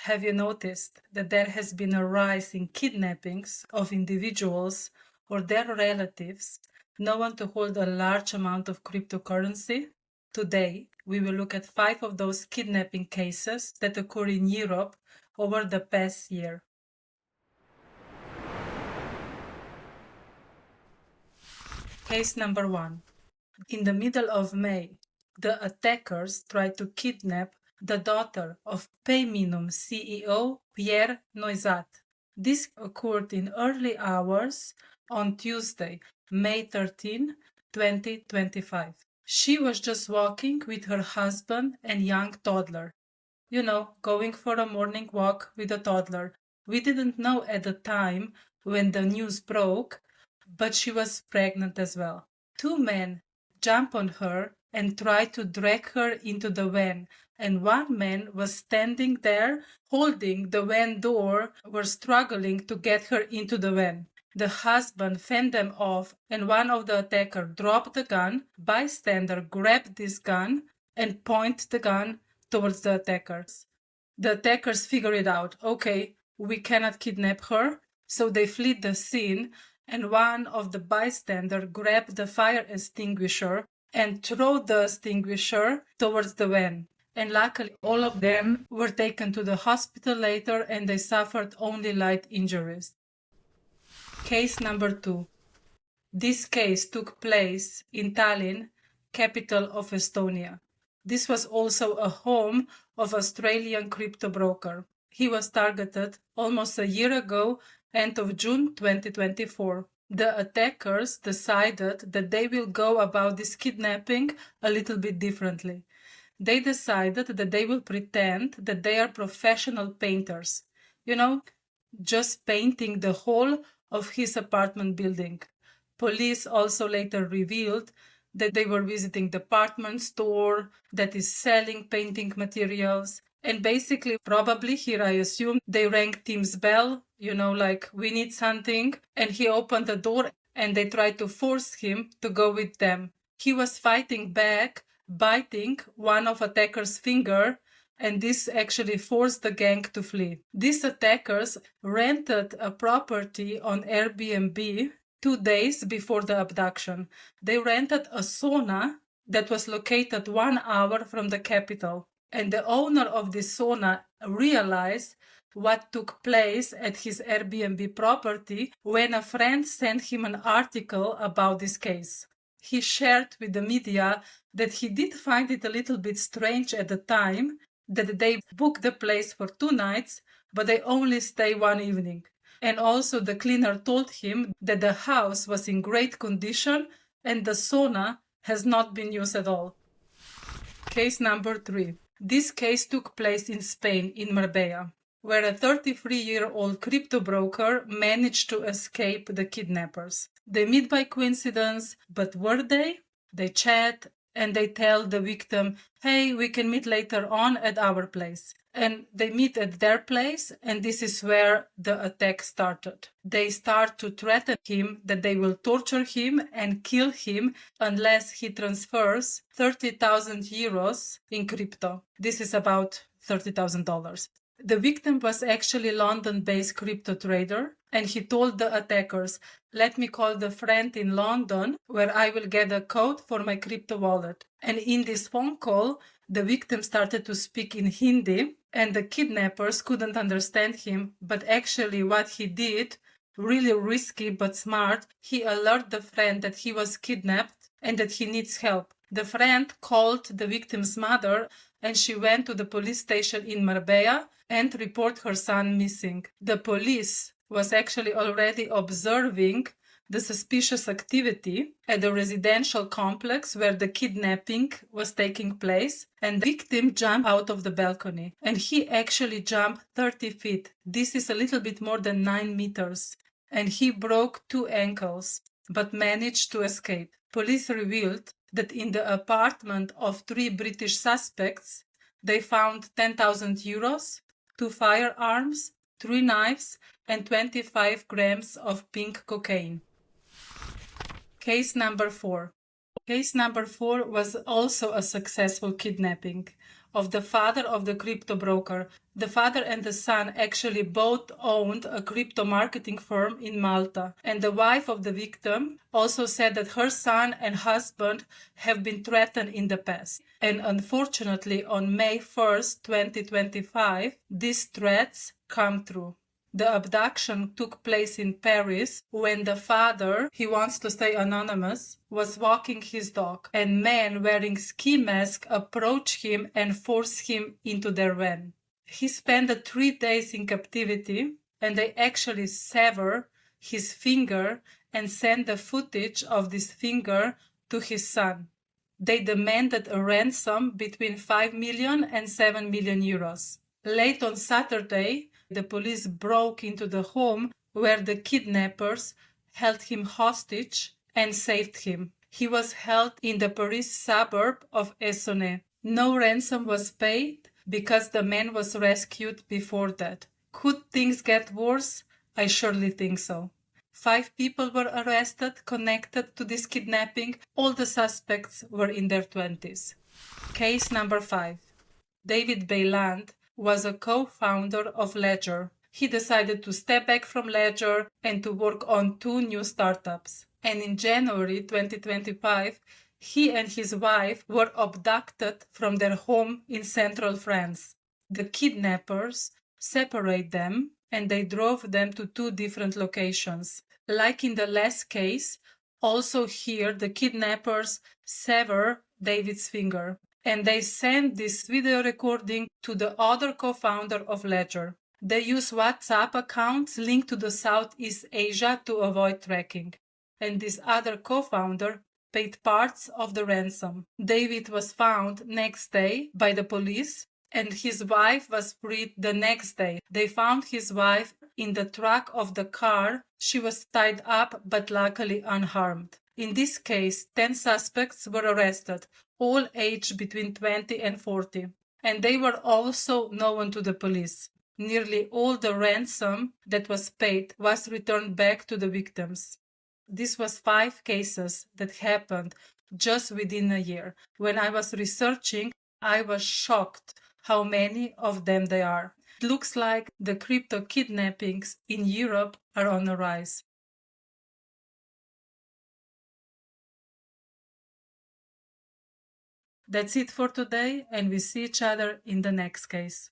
have you noticed that there has been a rise in kidnappings of individuals or their relatives known to hold a large amount of cryptocurrency? Today, we will look at 5 of those kidnapping cases that occur in Europe over the past year. Case number 1. In the middle of May, the attackers tried to kidnap the daughter of Payminum CEO Pierre Noisat. This occurred in early hours on Tuesday, May 13, 2025. She was just walking with her husband and young toddler. You know, going for a morning walk with a toddler. We didn't know at the time when the news broke, but she was pregnant as well. 2 men jumped on her and tried to drag her into the van, and 1 man was standing there holding the van door, were struggling to get her into the van. The husband fended them off, and one of the attackers dropped the gun. Bystander grabbed this gun and pointed the gun towards the attackers. The attackers figured it out. Okay, we cannot kidnap her, so they fled the scene, and one of the bystanders grabbed the fire extinguisher and threw the extinguisher towards the van. And luckily, all of them were taken to the hospital later, and they suffered only light injuries. Case number 2. This case took place in Tallinn, capital of Estonia. This was also a home of Australian crypto broker. He was targeted almost a year ago, end of June 2024. The attackers decided that they will go about this kidnapping a little bit differently. They decided that they will pretend that they are professional painters. You know, just painting the whole of his apartment building. Police also later revealed that they were visiting the department store that is selling painting materials. And basically, probably here I assume, they rang Tim's bell, like, we need something. And he opened the door and they tried to force him to go with them. He was fighting back, biting one of attackers' finger, and this actually forced the gang to flee. These attackers rented a property on Airbnb 2 days before the abduction. They rented a sauna that was located 1 hour from the capital. And the owner of this sauna realized what took place at his Airbnb property when a friend sent him an article about this case. He shared with the media that he did find it a little bit strange at the time that they booked the place for 2 nights, but they only stay 1 evening. And also the cleaner told him that the house was in great condition and the sauna has not been used at all. Case number 3. This case took place in Spain, in Marbella, where a 33-year-old crypto broker managed to escape the kidnappers. They meet by coincidence, but were they? They chat and they tell the victim, hey, we can meet later on at our place. And they meet at their place, and this is where the attack started. They start to threaten him that they will torture him and kill him unless he transfers 30,000 euros in crypto. This is about $30,000. The victim was actually a London-based crypto trader, and he told the attackers, let me call the friend in London where I will get a code for my crypto wallet. And in this phone call, the victim started to speak in Hindi, and the kidnappers couldn't understand him, but actually what he did, really risky but smart, he alerted the friend that he was kidnapped and that he needs help. The friend called the victim's mother, and she went to the police station in Marbella and reported her son missing. The police was actually already observing the suspicious activity at the residential complex where the kidnapping was taking place, and the victim jumped out of the balcony, and he actually jumped 30 feet. This is a little bit more than 9 meters, and he broke 2 ankles but managed to escape. Police revealed that in the apartment of 3 British suspects, they found 10,000 euros, 2 firearms, 3 knives, and 25 grams of pink cocaine. Case number 4. Case number 4 was also a successful kidnapping. of the father of the crypto broker. The father and the son actually both owned a crypto marketing firm in Malta, and the wife of the victim also said that her son and husband have been threatened in the past. And unfortunately, on May 1st, 2025, these threats come true. The abduction took place in Paris when the father, he wants to stay anonymous, was walking his dog, and men wearing ski masks approached him and forced him into their van. He spent 3 days in captivity, and they actually severed his finger and sent the footage of this finger to his son. They demanded a ransom between 5 million and 7 million euros. Late on Saturday, the police broke into the home where the kidnappers held him hostage and saved him. He was held in the Paris suburb of Estonia. No ransom was paid because the man was rescued before that. Could things get worse? I surely think so. 5 people were arrested connected to this kidnapping. All the suspects were in their 20s. Case number 5. David Bayland was a co-founder of Ledger. He decided to step back from Ledger and to work on 2 new startups. And in January 2025, he and his wife were abducted from their home in central France. The kidnappers separated them and they drove them to 2 different locations. Like in the last case, also here the kidnappers sever David's finger, and they send this video recording to the other co-founder of Ledger. They use WhatsApp accounts linked to the Southeast Asia to avoid tracking, and this other co-founder paid parts of the ransom. David was found next day by the police, and his wife was freed the next day. They found his wife in the trunk of the car. She was tied up but luckily unharmed. In this case, 10 suspects were arrested, all aged between 20 and 40, and they were also known to the police. Nearly all the ransom that was paid was returned back to the victims. This was 5 cases that happened just within a year. When I was researching, I was shocked how many of them there are. It looks like the crypto kidnappings in Europe are on the rise. That's it for today, and we see each other in the next case.